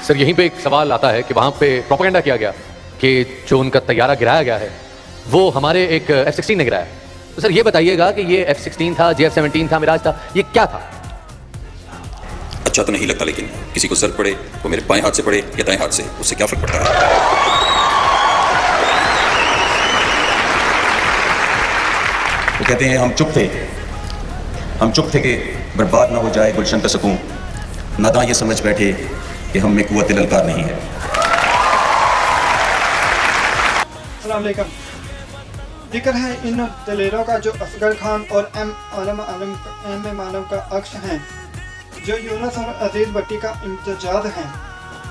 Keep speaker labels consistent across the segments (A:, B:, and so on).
A: سر یہیں پہ ایک سوال آتا ہے کہ وہاں پہ پروپیگنڈا کیا گیا کہ جو ان کا طیارہ گرایا گیا ہے وہ ہمارے ایک F-16 نے گرایا ہے. تو سر یہ بتائیے گا کہ یہ F-16 تھا, JF-17 تھا, میراج تھا, یہ کیا تھا؟
B: اچھا تو نہیں لگتا, لیکن کسی کو ضرب پڑے وہ میرے بائیں ہاتھ سے پڑے یا دائیں ہاتھ سے, اس سے کیا فرق پڑتا ہے؟ وہ کہتے ہیں ہم چپ تھے کہ برباد نہ ہو جائے گلشن کا سکون, ناداں یہ سمجھ بیٹھے کہ ہم میں قوت للکار نہیں ہے.
C: السلام علیکم. ذکر ہے ان دلیروں کا جو اصغر خان اور ایم عالم کا عکس ہیں, جو یونس اور عزیز بٹی کا امتزاج ہیں,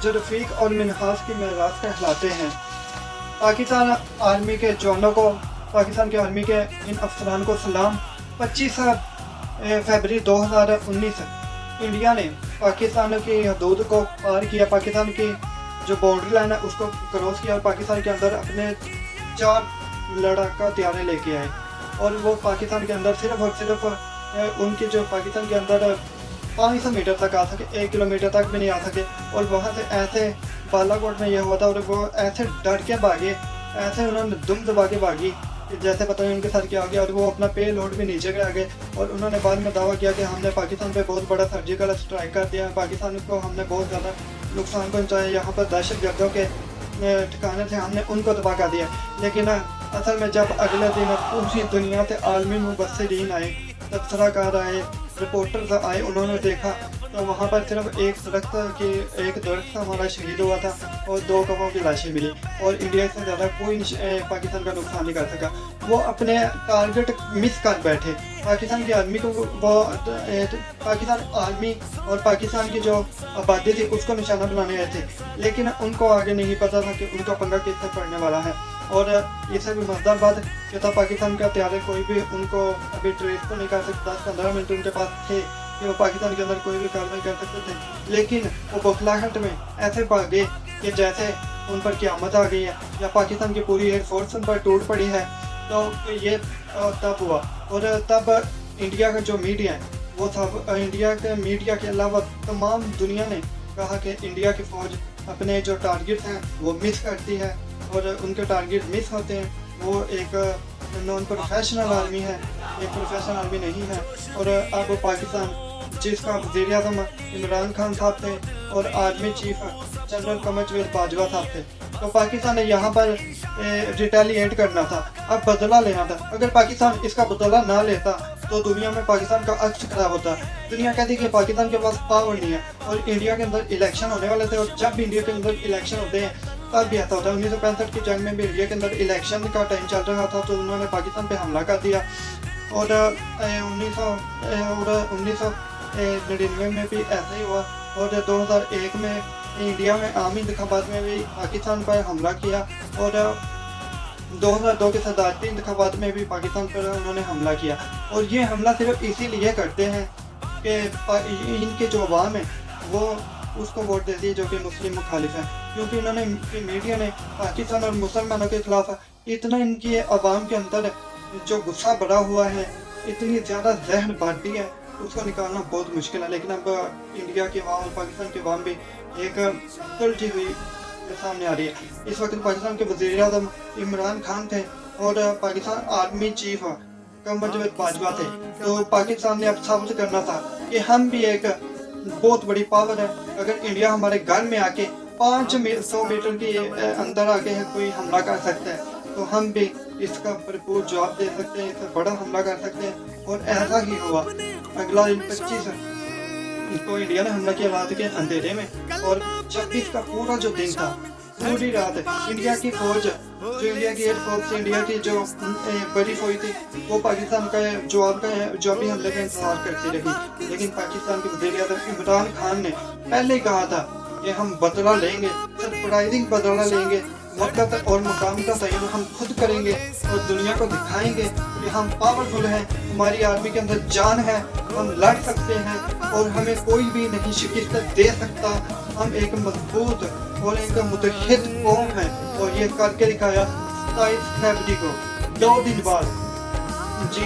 C: جو رفیق اور منہاس کی معراج کہلاتے ہیں. پاکستان آرمی کے جوانوں کو, پاکستان کی آرمی کے ان افسران کو سلام. 25 فروری 2019 انڈیا نے پاکستان کی حدود کو پار کیا, پاکستان کی جو باؤنڈری لائن ہے اس کو کراس کیا اور پاکستان کے اندر اپنے 4 لڑاکا طیارے لے کے آئے. اور وہ پاکستان کے اندر صرف اور صرف ان کے جو پاکستان کے اندر 500 میٹر تک آ سکے, 1 کلومیٹر تک بھی نہیں آ سکے. اور وہاں سے ایسے بالا کوٹ میں یہ ہوا تھا اور وہ ایسے ڈر کے بھاگے, ایسے انہوں نے دم دبا کے بھاگی جیسے پتہ نہیں ان کے ساتھ کیا گیا. اور وہ اپنا پے لوڈ بھی نیچے گرا گئے اور انہوں نے بعد میں دعویٰ کیا کہ ہم نے پاکستان پہ بہت بڑا سرجیکل اسٹرائک کر دیا, پاکستان کو ہم نے بہت زیادہ نقصان پہنچایا, یہاں پر دہشت گردوں کے ٹھکانے تھے, ہم نے ان کو تباہ کر دیا. لیکن اصل میں جب اگلے دن پوری دنیا سے عالمی مبصرین آئے, تبصرہ کار آئے, رپورٹرز آئے, انہوں نے دیکھا تو وہاں پر صرف ایک درخت ہمارا شہید ہوا تھا اور 2 کبوں کی لاشیں ملی, اور انڈیا سے زیادہ کوئی پاکستان کا نقصان نہیں کر سکا. وہ اپنے ٹارگٹ مس کر بیٹھے. پاکستان کی آرمی کو وہ پاکستان آرمی اور پاکستان کی جو آبادی تھی اس کو نشانہ بنانے آئے تھے, لیکن ان کو آگے نہیں پتا تھا کہ ان کا پنگا کس سے پڑنے والا ہے. اور یہ سے بھی مزدار بات کہ تھا پاکستان کا طیارے کوئی بھی ان کو ابھی ٹریس تو نہیں کر سکتا, 10-15 منٹ ان کے پاس تھے کہ وہ پاکستان کے اندر کوئی بھی کارروائی کر سکتے تھے, لیکن وہ بوکھلاہٹ میں ایسے بھاگے کہ جیسے ان پر قیامت آ گئی ہے یا پاکستان کی پوری ایئر فورس ان پر ٹوٹ پڑی ہے. تو یہ تب ہوا, اور تب انڈیا کا جو میڈیا ہے وہ سب, انڈیا کے میڈیا کے علاوہ تمام دنیا نے کہا کہ انڈیا کی فوج اپنے جو ٹارگٹ ہیں وہ مس کرتی ہے, اور ان کے ٹارگٹ مس ہوتے ہیں. وہ ایک نان پروفیشنل آرمی ہے, ایک پروفیشنل آرمی نہیں ہے. اور اب پاکستان جس کا وزیر اعظم عمران خان صاحب تھے اور army chief general Qamar Javed Bajwa صاحب تھے, تو پاکستان نے یہاں پر ریٹیلیٹ کرنا تھا, اب بدلہ لینا تھا. اگر پاکستان اس کا بدلہ نہ لیتا تو دنیا میں پاکستان کا عکس خراب ہوتا. دنیا کہتی کہ پاکستان کے پاس پاور نہیں ہے, اور انڈیا کے اندر الیکشن ہونے والے تھے, اور جب انڈیا کے اندر الیکشن ہوتے ہیں تب بھی ایسا ہوتا ہے. 1965 کی جنگ میں بھی انڈیا کے اندر الیکشن کا ٹائم چل رہا تھا تو انہوں نے پاکستان پہ حملہ کر دیا, اور 1999 میں بھی ایسا ہی ہوا, اور 2001 میں انڈیا میں عام انتخابات میں بھی پاکستان پر حملہ کیا, اور 2002 کے صدارتی انتخابات میں بھی پاکستان پر انہوں نے حملہ کیا. اور یہ حملہ صرف اسی لیے کرتے ہیں کہ ان کے جو عوام ہیں وہ اس کو ووٹ دیتی ہے جو کہ مسلم مخالف ہیں, کیونکہ انہوں نے میڈیا نے پاکستان اور مسلمانوں کے خلاف اتنا ان کی عوام کے اندر جو غصہ بڑھا ہوا ہے, اتنی زیادہ ذہن بانٹی ہے, اس کو نکالنا بہت مشکل ہے. لیکن اب انڈیا کے عوام اور پاکستان کے عوام بھی ایک سلجھی ہوئی سامنے آ رہی ہے. اس وقت پاکستان کے وزیر اعظم عمران خان تھے اور پاکستان آرمی چیف قمر جاوید باجوہ تھے, تو پاکستان نے اب ثابت کرنا تھا کہ ہم بھی ایک بہت بڑی پاور ہے. اگر انڈیا ہمارے گھر میں آ کے 500 میٹر کے اندر آ کے کوئی حملہ کر سکتا ہے تو ہم بھی اس کا بھرپور جواب دے سکتے ہیں, اس سے بڑا حملہ کر سکتے ہیں. اور ایسا ہی ہوا. اگلا 25 کو انڈیا نے حملہ کیا رات کے اندھیرے میں, اور 26 کا پورا جو دن تھا پوری رات انڈیا کی فوج, جو انڈیا کی ایئر فورس, انڈیا کی جو بڑی فوج تھی وہ پاکستان کا جوابی حملے کا انتظار کرتی رہی. لیکن پاکستان کے وزیر اعظم عمران خان نے پہلے ہی کہا تھا کہ ہم بدلہ لیں گے, سرپرائزنگ بدلہ لیں گے, وقت اور مقام کا تعین ہم خود کریں گے اور دنیا کو دکھائیں گے کہ ہم پاورفل ہیں, ہماری آرمی کے اندر جان ہے, ہم لڑ سکتے ہیں اور ہمیں کوئی بھی نہیں شکست دے سکتا. ہم ایک مضبوط اور ایک متحد قوم ہے, اور یہ کر کے دکھایا 27 فروری کو 2 دن بعد. جی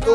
C: 2